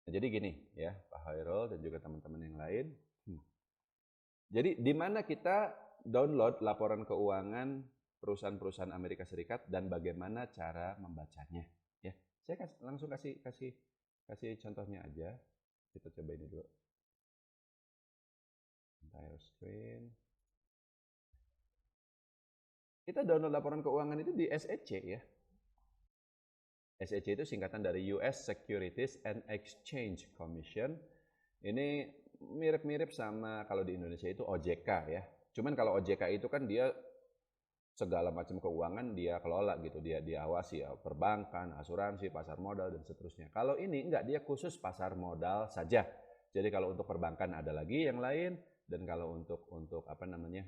Nah, jadi gini ya, Pak Hairul dan juga teman-teman yang lain. Jadi di mana kita download laporan keuangan perusahaan-perusahaan Amerika Serikat dan bagaimana cara membacanya ya. Saya langsung kasih contohnya aja. Kita coba ini dulu. Entire screen. Kita download laporan keuangan itu di SEC ya. SEC itu singkatan dari US Securities and Exchange Commission. Ini mirip-mirip sama kalau di Indonesia itu OJK ya. Cuman kalau OJK itu kan dia segala macam keuangan dia kelola gitu, dia diawasi ya, perbankan, asuransi, pasar modal dan seterusnya. Kalau ini enggak, dia khusus pasar modal saja. Jadi kalau untuk perbankan ada lagi yang lain, dan kalau untuk apa namanya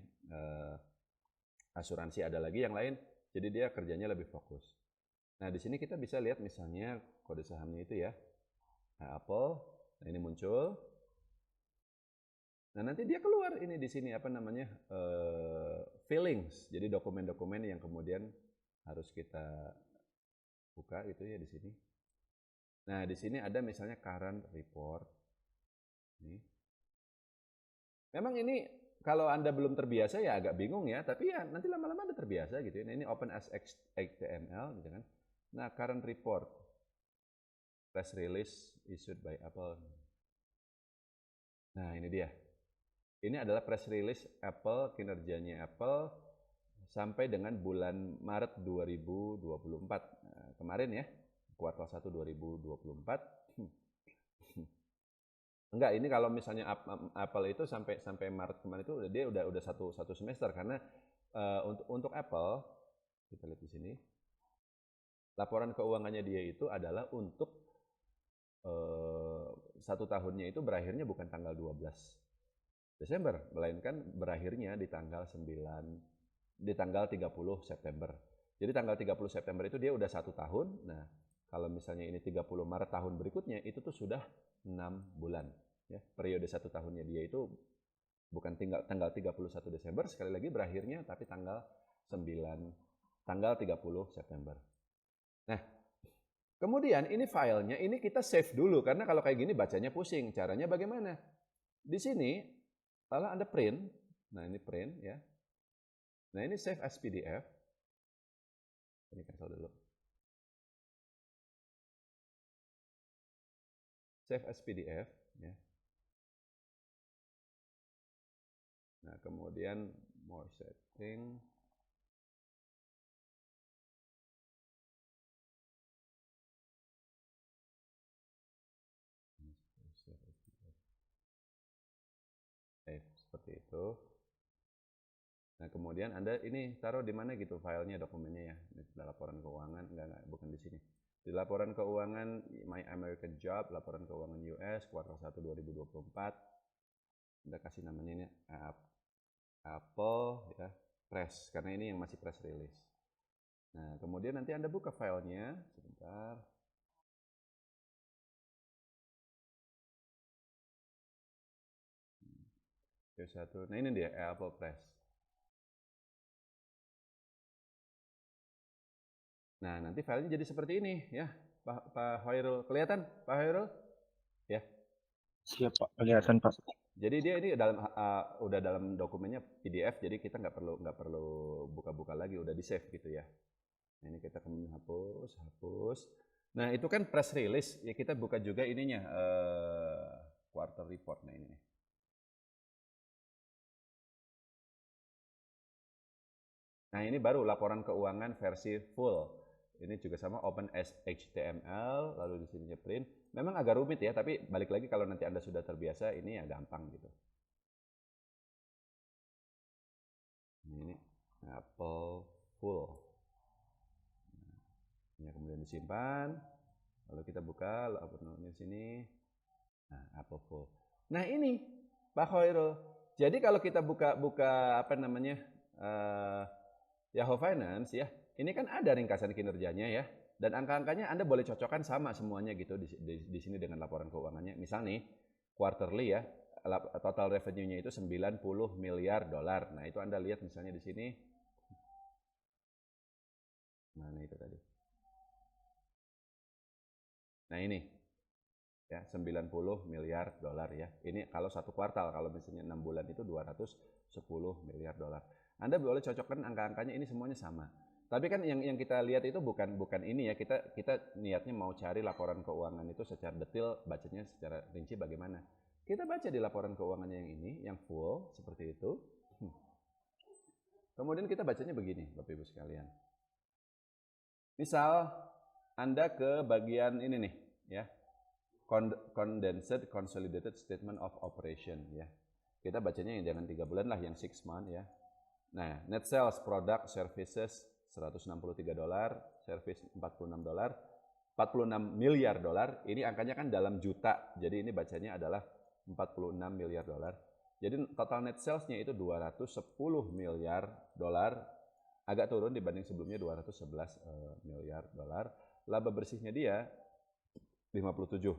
asuransi ada lagi yang lain. Jadi dia kerjanya lebih fokus. Nah, di sini kita bisa lihat misalnya kode sahamnya itu ya. Nah, Apple. Nah, ini muncul. Nah, nanti dia keluar ini di sini apa namanya? Fillings. Jadi dokumen-dokumen yang kemudian harus kita buka itu ya di sini. Nah, di sini ada misalnya current report. Nih. Memang ini kalau Anda belum terbiasa ya agak bingung ya, tapi ya nanti lama-lama Anda terbiasa gitu ya. Nah, ini open as XML gitu kan. Nah, current report, press release issued by Apple. Nah, ini dia. Ini adalah press release Apple, kinerjanya Apple sampai dengan bulan Maret 2024. Nah, kemarin ya, kuartal 1 2024. Enggak, ini kalau misalnya Apple itu sampai Maret kemarin itu dia udah satu semester karena untuk Apple kita lihat di sini. Laporan keuangannya dia itu adalah untuk 1 tahunnya itu berakhirnya bukan tanggal 12 Desember, melainkan berakhirnya di tanggal 30 September. Jadi tanggal 30 September itu dia udah 1 tahun. Nah, kalau misalnya ini 30 Maret tahun berikutnya, itu tuh sudah 6 bulan. Ya, periode 1 tahunnya dia itu bukan tanggal 31 Desember, sekali lagi berakhirnya, tapi tanggal 30 September. Nah, kemudian ini filenya, ini kita save dulu, karena kalau kayak gini bacanya pusing. Caranya bagaimana? Di sini, lalu Anda print. Nah, ini print ya. Nah, ini save as PDF. Ini cancel dulu. Save as PDF ya. Nah, kemudian more setting. Seperti itu. Nah, kemudian Anda ini taruh di mana gitu filenya, dokumennya ya. Ini laporan keuangan, enggak, bukan di sini. Di laporan keuangan My American Job, laporan keuangan US kuartal 1 2024. Anda kasih namanya ini Apple ya, press, karena ini yang masih press release. Nah, kemudian nanti Anda buka filenya, sebentar. Nah, ini dia Apple Press. Nah, nanti filenya jadi seperti ini ya, Pak Hoirul. Kelihatan, Pak Hoirul? Ya. Siap Pak, kelihatan Pak. Jadi dia ini udah dalam dokumennya PDF, jadi kita nggak perlu buka-buka lagi, udah di save gitu ya. Nah, ini kita kemudian hapus. Nah, itu kan press release ya, kita buka juga ininya quarter report. Nah, ini nih. Nah, ini baru laporan keuangan versi full. Ini juga sama open as HTML, lalu di sininya print. Memang agak rumit ya, tapi balik lagi kalau nanti Anda sudah terbiasa, ini ya gampang gitu. Ini Apple full. Nah, kemudian disimpan, lalu kita buka, lalu sini. Nah, Apple full. Nah, ini Pak Hoirul. Jadi kalau kita buka apa namanya Yahoo Finance ya, ini kan ada ringkasan kinerjanya ya, dan angka-angkanya Anda boleh cocokkan sama semuanya gitu di sini dengan laporan keuangannya. Misal nih, quarterly ya, total revenue-nya itu 90 miliar dolar. Nah, itu Anda lihat misalnya di sini. Mana itu tadi? Nah, ini. Ya, 90 miliar dolar ya. Ini kalau satu kuartal, kalau misalnya 6 bulan itu 210 miliar dolar. Anda boleh cocokkan angka-angkanya, ini semuanya sama. Tapi kan yang kita lihat itu bukan ini ya, kita niatnya mau cari laporan keuangan itu secara detail, bacanya secara rinci bagaimana. Kita baca di laporan keuangannya yang ini, yang full seperti itu. Kemudian kita bacanya begini, Bapak Ibu sekalian. Misal Anda ke bagian ini nih, ya. Condensed Consolidated Statement of Operation ya. Kita bacanya yang jangan 3 bulan lah, yang 6 month ya. Nah, net sales product services $163, service $46, 46 miliar dolar. Ini angkanya kan dalam juta. Jadi ini bacanya adalah 46 miliar dolar. Jadi total net sales-nya itu 210 miliar dolar. Agak turun dibanding sebelumnya 211 miliar dolar. Laba bersihnya dia 57.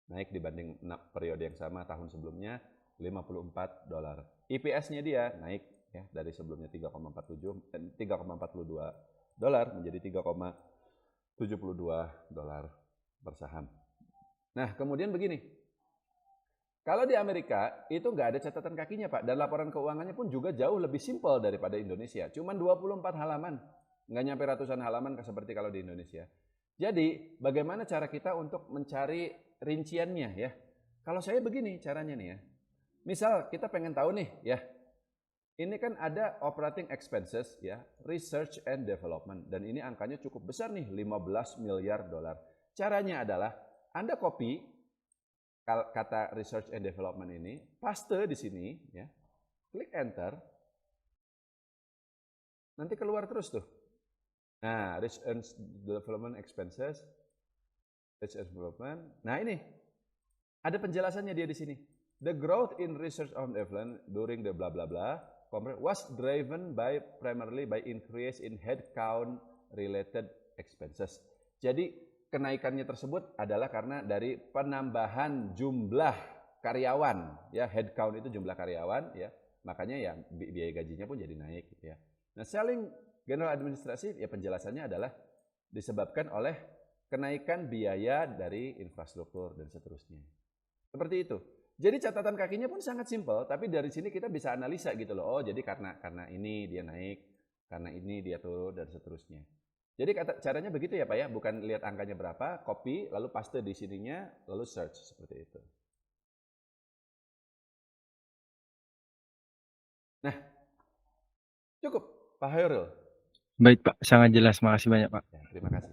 Naik dibanding periode yang sama tahun sebelumnya 54 dolar. EPS-nya dia naik ya dari sebelumnya 3,42 dolar menjadi 3,72 dolar per saham. Nah, kemudian begini. Kalau di Amerika itu nggak ada catatan kakinya, Pak, dan laporan keuangannya pun juga jauh lebih simpel daripada Indonesia. Cuman 24 halaman, nggak nyampe ratusan halaman seperti kalau di Indonesia. Jadi, bagaimana cara kita untuk mencari rinciannya ya? Kalau saya begini caranya nih ya. Misal kita pengen tahu nih ya, ini kan ada operating expenses ya, research and development, dan ini angkanya cukup besar nih, 15 miliar dolar. Caranya adalah Anda copy kata research and development ini, paste di sini ya, klik enter, nanti keluar terus tuh. Nah, research and development expenses, research and development. Nah ini ada penjelasannya dia di sini. The growth in research and development during the blah blah blah was driven primarily by increase in headcount related expenses. Jadi kenaikannya tersebut adalah karena dari penambahan jumlah karyawan ya, headcount itu jumlah karyawan ya, makanya ya biaya gajinya pun jadi naik gitu ya. Nah, selling general administratif ya penjelasannya adalah disebabkan oleh kenaikan biaya dari infrastruktur dan seterusnya. Seperti itu. Jadi catatan kakinya pun sangat simpel, tapi dari sini kita bisa analisa gitu loh. Oh, jadi karena ini dia naik, karena ini dia turun dan seterusnya. Jadi caranya begitu ya Pak ya, bukan lihat angkanya berapa, copy, lalu paste di sininya, lalu search seperti itu. Nah, cukup Pak Hairul. Baik Pak, sangat jelas. Makasih banyak Pak. Ya, terima kasih.